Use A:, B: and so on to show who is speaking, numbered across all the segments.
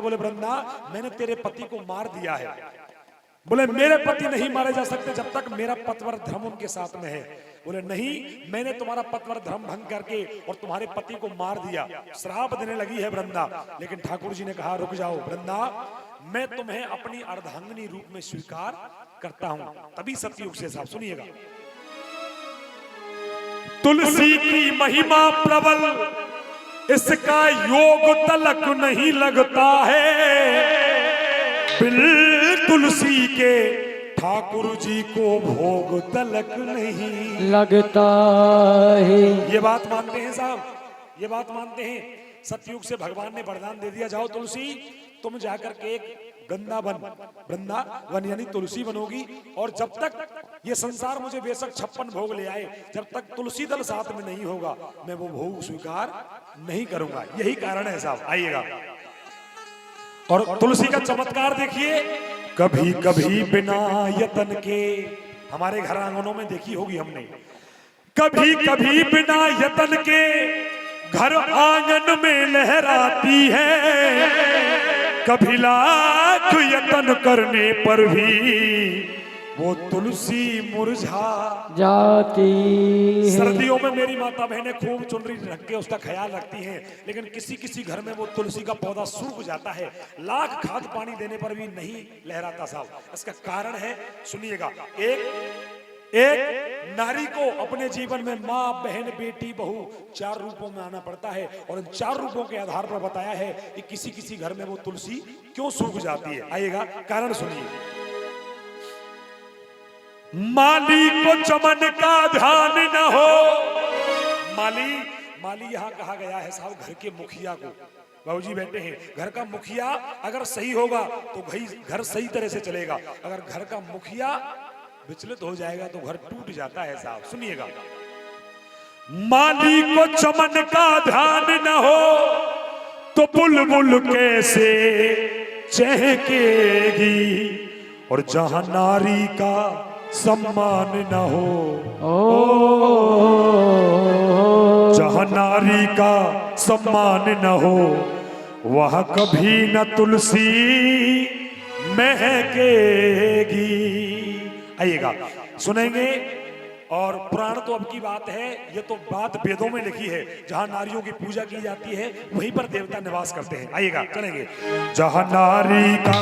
A: बोले वृंदा मैंने तेरे पति को मार दिया है। बोले मेरे पति नहीं मारे जा सकते जब तक मेरा पतिव्रत धर्म उनके साथ में है। बोले नहीं, मैंने तुम्हारा पतिव्रत धर्म भंग करके और तुम्हारे पति को मार दिया, श्राप देने लगी है वृंदा। लेकिन ठाकुर जी ने कहा रुक जाओ वृंदा, मैं तुम्हें अपनी अर्धांगिनी रूप में स्वीकार करता हूं। तभी सतयुग से साहब सुनिएगा, तुलसी की महिमा प्रबल, इसका योग तलक नहीं लगता है, बिल तुलसी के ठाकुर जी को भोग तलक नहीं
B: लगता है।
A: ये बात मानते हैं साहब, ये बात मानते हैं। सतयुग से भगवान ने वरदान दे दिया, जाओ तुलसी तुम जाकर के एक वृंदावन यानी तुलसी बनोगी, और जब तक ये संसार मुझे बेशक 56 भोग ले आए, जब तक तुलसी दल साथ में नहीं होगा मैं वो भोग स्वीकार नहीं करूंगा। यही कारण है साहब, आइएगा। और तुलसी का चमत्कार देखिए, कभी कभी बिना यतन के, हमारे घर आंगनों में देखी होगी हमने, कभी कभी बिना यतन के घर आंगन में लहराती है, कभी लाख यतन करने पर भी वो तुलसी मुरझा
B: जाती है।
A: सर्दियों में मेरी माता बहनें खूब चुनरी रख के उसका ख्याल रखती हैं, लेकिन किसी किसी घर में वो तुलसी का पौधा सूख जाता है, लाख खाद पानी देने पर भी नहीं लहराता साहब। इसका कारण है, सुनिएगा, एक नारी को अपने जीवन में माँ, बहन, बेटी, बहू 4 रूपों में आना पड़ता है, और इन 4 रूपों के आधार पर बताया है कि किसी किसी घर में वो तुलसी क्यों सूख जाती है। आइएगा, कारण सुनिए। माली को चमन का ध्यान न हो, माली यहाँ कहा गया है साहब घर के मुखिया को। बाबूजी बैठे हैं, घर का मुखिया अगर सही होगा तो घर सही तरह से चलेगा, अगर घर का मुखिया विचलित हो जाएगा तो घर टूट जाता है साहब। सुनिएगा, माली को चमन का ध्यान न हो तो बुलबुल कैसे चहकेगी, और जहां नारी का सम्मान न हो, जहां नारी का सम्मान न हो वह कभी न तुलसी महकेगी। आइएगा, सुनेंगे। और पुराण तो अब की बात है, ये तो बात वेदों में लिखी है, जहां नारियों की पूजा की जाती है वहीं पर देवता निवास करते हैं। आइएगा, चलेंगे। जहां नारी का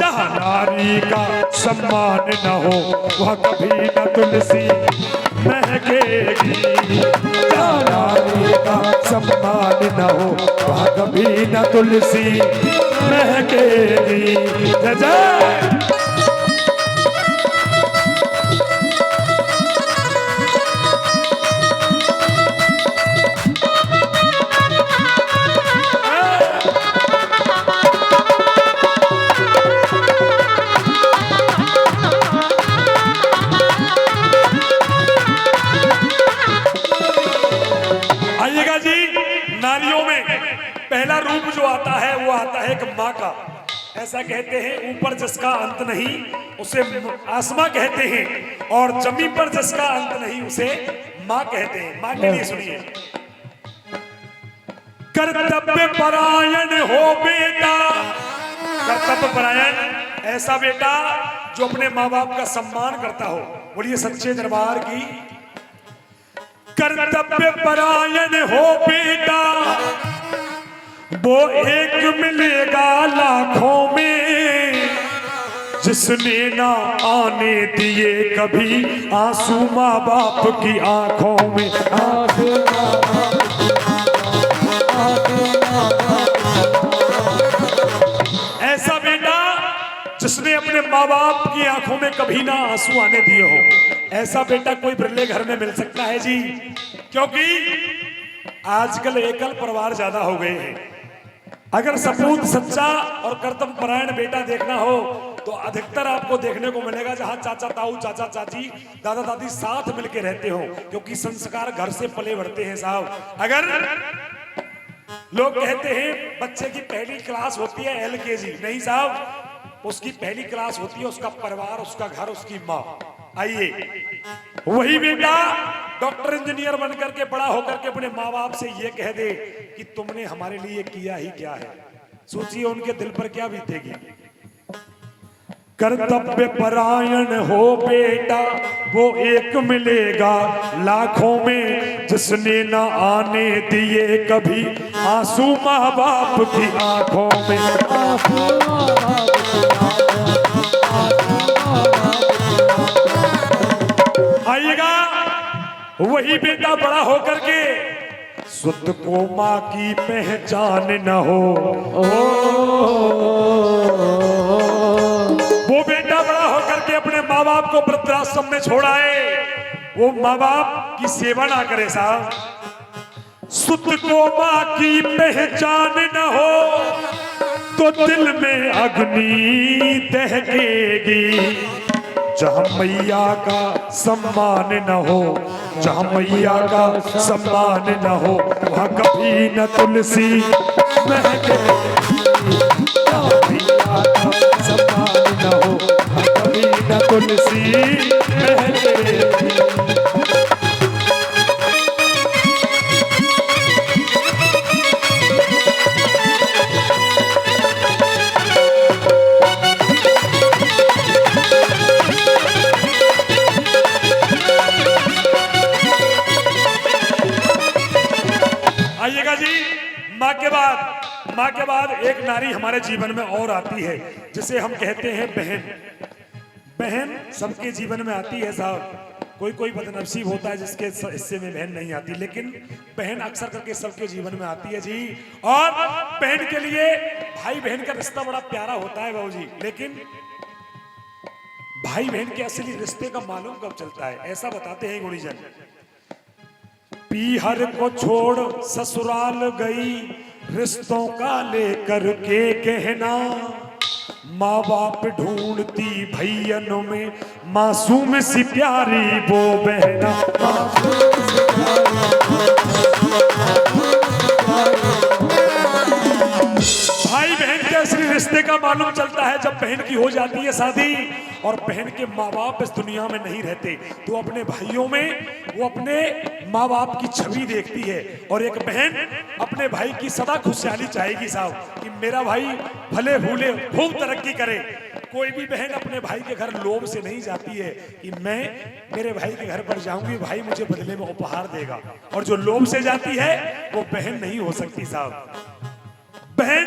A: जहां नारी का सम्मान न हो वह कभी न तुलसी महकेगी, जहां नारी का सम्मान न हो वह कभी न तुलसी महकेगी। जय जय। पहला रूप जो आता है वो आता है एक माँ का। ऐसा कहते हैं ऊपर जिसका अंत नहीं उसे आसमां कहते हैं, और जमीन पर जिसका अंत नहीं उसे माँ कहते हैं। माँ के लिए सुनिए, कर्तव्य परायण हो बेटा, कर्तव्य परायण ऐसा बेटा जो अपने माँ बाप का सम्मान करता हो। बोलिए सच्चे दरबार की। कर्तव्य परायण हो बेटा वो एक मिलेगा लाखों में, जिसने ना आने दिए कभी आंसू माँ बाप की आंखों में। ऐसा बेटा जिसने अपने माँ बाप की आंखों में कभी ना आंसू आने दिए हो, ऐसा बेटा कोई बिरले घर में मिल सकता है जी। क्योंकि आजकल एकल परिवार ज्यादा हो गए हैं। अगर सपूत सच्चा और कर्तव्य परायण बेटा देखना हो तो अधिकतर आपको देखने को मिलेगा जहां चाचा ताऊ, चाचा चाची, दादा दादी साथ मिलकर रहते हो, क्योंकि संस्कार घर से पले बढ़ते हैं साहब। अगर लोग कहते हैं बच्चे की पहली क्लास होती है LKG, नहीं साहब, उसकी पहली क्लास होती है उसका परिवार, उसका घर, उसकी माँ। आइए, वही बेटा डॉक्टर इंजीनियर बनकर के बड़ा होकर के अपने माँ बाप से ये कह दे कि तुमने हमारे लिए किया ही क्या है, सोचिए उनके दिल पर क्या बीतेगी। कर्तव्य परायण हो बेटा वो एक मिलेगा लाखों में, जिसने ना आने दिए कभी आंसू माँ बाप की आंखों में। आइएगा, वही बेटा बड़ा होकर के शुद्ध को माँ की पहचान न हो, वो बेटा बड़ा होकर के अपने माँ बाप को वृद्धाश्रम में छोड़ाए, वो माँ बाप की सेवा ना करे साहब। शुद्ध को माँ की पहचान न हो तो दिल में अग्नि दहकेगी, जहाँ मैया का सम्मान न हो, जहाँ मैया का सम्मान न हो वहाँ कभी न तुलसी महके, जहाँ मैया का सम्मान न हो वहाँ कभी न तुलसी महके। आइएगा जी, माँ के बाद एक नारी हमारे जीवन में और आती है जिसे हम कहते हैं बहन। बहन सबके जीवन में आती है साहब, कोई बदनसीब होता है जिसके हिस्से में बहन नहीं आती, लेकिन बहन अक्सर करके सबके जीवन में आती है जी। और बहन के लिए भाई बहन का रिश्ता बड़ा प्यारा होता है बाबूजी, लेकिन भाई बहन के असली रिश्ते का मालूम कब चलता है, ऐसा बताते हैं गुणीजन। पीहर को छोड़ ससुराल गई रिश्तों का लेकर के कहना, माँ बाप ढूंढती भैयनों में मासूम सी प्यारी वो बहना। भाई बहन के असली रिश्ते का मालूम चलता है जब बहन की हो जाती है शादी और बहन के माँ बाप इस दुनिया में नहीं रहते, तो अपने भाइयों में वो अपने माँ बाप की छवि देखती है। और एक बहन अपने भाई की सदा खुशहाली चाहेगी साहब कि मेरा भाई भले भूले खूब तरक्की करे। कोई भी बहन अपने भाई के घर लोभ से नहीं जाती है कि मैं मेरे भाई के घर पर जाऊंगी, भाई मुझे बदले में उपहार देगा, और जो लोभ से जाती है वो बहन नहीं हो सकती साहब। बहन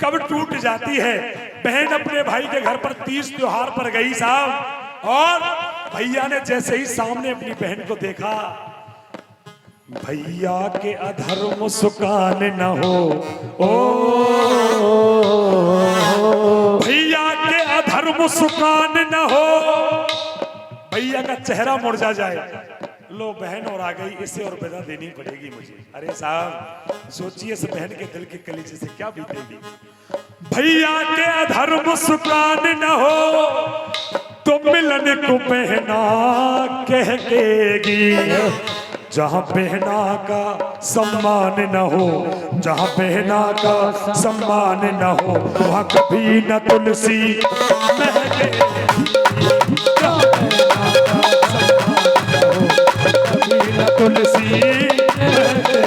A: कब टूट जाती है, बहन अपने भाई के घर पर 30 त्योहार पर गई साहब, और भैया ने जैसे ही सामने अपनी बहन को देखा, भैया के अधर्म सुकान न हो, भैया के अधर्म सुकान न हो, भैया का चेहरा मुरझा जाए, लो बहन और आ गई, इसे और विदा देनी पड़ेगी मुझे। अरे साहब सोचिए इस बहन के दिल के कलीजे से क्या बीतेगी। भैया के अधर्म सुकान न हो तो मिलन को बहना कहकेगी, जहाँ बहना का सम्मान न हो, जहाँ बहना का सम्मान न हो वहाँ कभी न तुलसी महके, जहाँ बहना का सम्मान न हो कभी न तुलसी महके।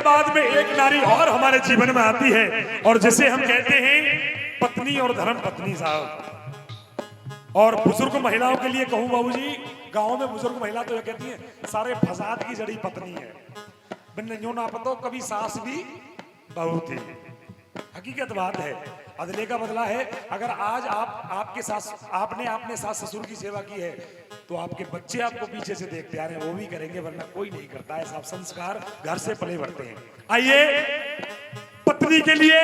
A: बाद में एक नारी और हमारे जीवन में आती है और जिसे हम कहते हैं पत्नी और धर्म पत्नी साहब। और बुजुर्ग महिलाओं के लिए कहूं बाबूजी, गांव में बुजुर्ग महिला तो ये कहती है सारे फसाद की जड़ी पत्नी है, बिन ना पतो कभी सास भी बहू थी। हकीकत बात है, अदले का बदला है। अगर आज आपने सास ससुर की सेवा की है तो आपके बच्चे आपको पीछे से देखते आ रहे हैं, वो भी करेंगे, वरना कोई नहीं करता है। साहब संस्कार घर से पले बढ़ते हैं। आइए, पत्नी के लिए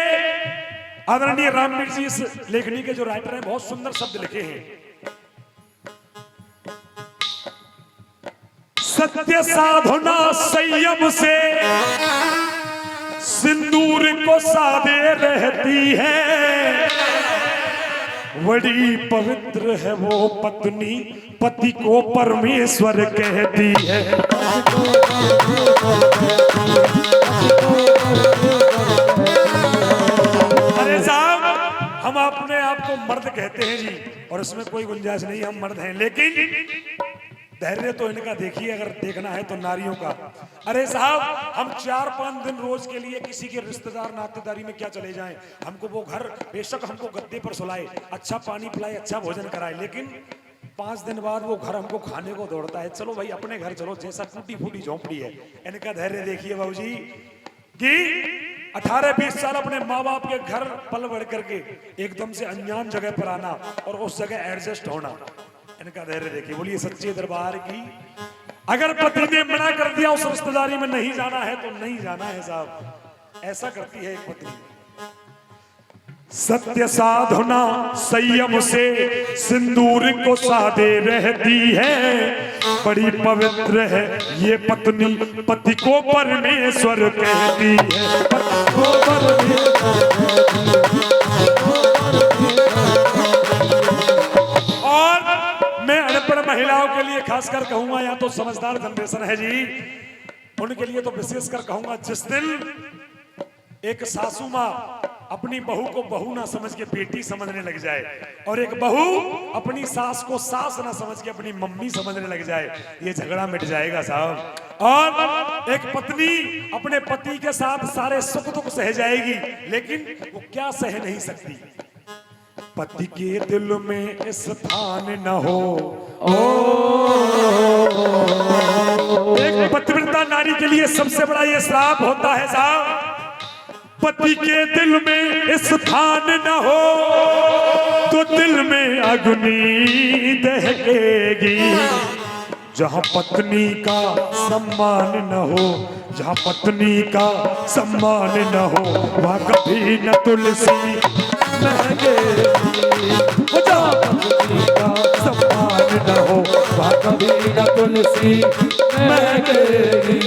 A: आदरणीय रामवीर जी इस लेखनी के जो राइटर हैं बहुत सुंदर शब्द लिखे हैं। सत्य साधना संयम से सिंदूर को सादे रहती है, बड़ी पवित्र है वो पत्नी, पति को परमेश्वर कहती है। अरे साहब, हम अपने आप को मर्द कहते हैं जी, और इसमें कोई गुंजाइश नहीं, हम मर्द हैं, लेकिन धैर्य तो इनका देखिए, अगर देखना है तो नारियों का। अरे साहब, हम 4-5 दिन रोज के लिए किसी के रिश्तेदार नातेदारी में क्या चले जाएं, हमको वो घर बेशक हमको गद्दे पर सुलाए, अच्छा पानी पिलाए, अच्छा भोजन कराए, लेकिन 5 दिन बाद वो घर हमको खाने को दौड़ता है। चलो भाई अपने घर चलो, जैसा टूटी फूटी झोंपड़ी है। इनका धैर्य देखिए बाबूजी कि 18-20 साल अपने माँ बाप के घर पल बढ़ करके एकदम से अनजान जगह पर आना और उस जगह एडजस्ट होना। इनका धैर्य देखिए। बोलिए सच्चे दरबार की। अगर पति ने मना कर दिया उस रिश्तेदारी में नहीं जाना है तो नहीं जाना है साहब। ऐसा करती है एक पत्नी। सत्य साधना संयम से सिंदूर को साधे रहती है, बड़ी पवित्र है ये पत्नी, पति को परमेश्वर कहती है। पति को और मैं अनपढ़ महिलाओं के लिए खासकर कहूंगा, या तो समझदार जनरेशन है जी, उनके लिए तो विशेषकर कहूंगा, जिस दिन एक सासू माँ अपनी बहू को बहू ना समझ के बेटी समझने लग जाए, और एक बहू अपनी सास को सास ना समझ के अपनी मम्मी समझने लग जाए, ये झगड़ा मिट जाएगा साहब। और एक पत्नी अपने पति के साथ सारे सुख दुख सह जाएगी, लेकिन वो क्या सह नहीं सकती, पति के दिल में स्थान न हो। एक पतिव्रता नारी के लिए सबसे बड़ा ये श्राप होता है साहब, पति के दिल में स्थान न हो तो दिल में अग्नि दहकेगी। जहां पत्नी का सम्मान न हो, जहां पत्नी का सम्मान न हो, वहां कभी न तुलसी महकेगी। जहां पत्नी का सम्मान न हो, वहां कभी न तुलसी महकेगी।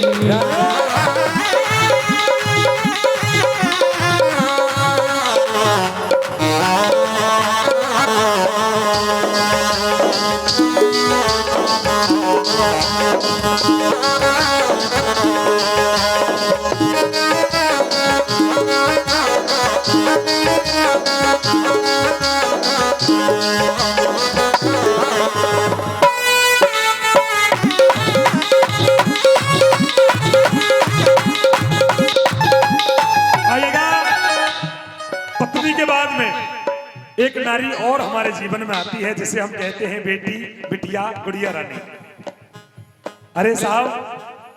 A: पत्नी के बाद में एक नारी और हमारे जीवन में आती है, जिसे हम कहते हैं बेटी, बिटिया, गुड़िया रानी। अरे साहब,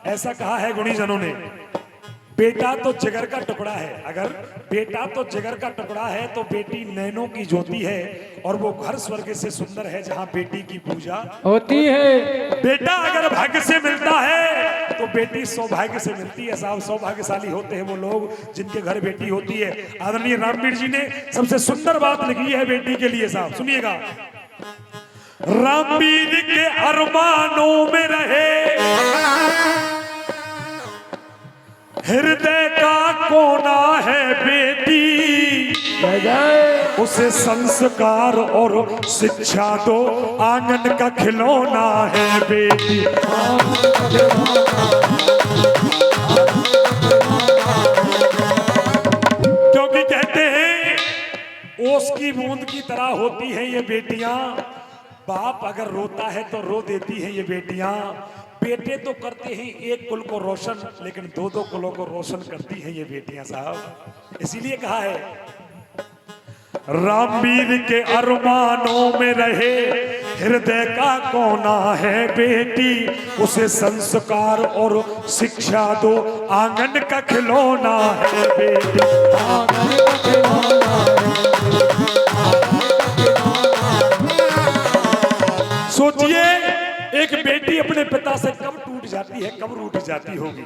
A: ऐसा कहा है गुणीजनों ने, बेटा तो जिगर का टुकड़ा है। अगर बेटा तो जिगर का टुकड़ा है तो बेटी नैनों की ज्योति है, और वो घर स्वर्ग से सुंदर है जहां बेटी की पूजा
B: होती है।
A: बेटा अगर भाग्य से मिलता है तो बेटी सौभाग्य से मिलती है साहब। सौभाग्यशाली होते हैं वो लोग जिनके घर बेटी होती है। आदरणीय रामवीर जी ने सबसे सुंदर बात लिखी है बेटी के लिए साहब, सुनिएगा। रामवीर के अरमानों में रहे हृदय का कोना है बेटी, उसे संस्कार और शिक्षा दो, आंगन का खिलौना है बेटी। क्योंकि कहते हैं ओस की बूंद की तरह होती हैं ये बेटियां। बाप अगर रोता है तो रो देती हैं ये बेटियां। बेटे तो करते हैं एक कुल को रोशन, लेकिन 2-2 कुलों को रोशन करती हैं ये बेटियां साहब। इसीलिए कहा है रामवीर के अरमानों में रहे हृदय का कोना है बेटी, उसे संस्कार और शिक्षा दो, आंगन का खिलौना है बेटी। आंगन का खिलौना सोचिए, एक बेटी अपने पिता से कब टूट जाती है, कब रूठ जाती होगी।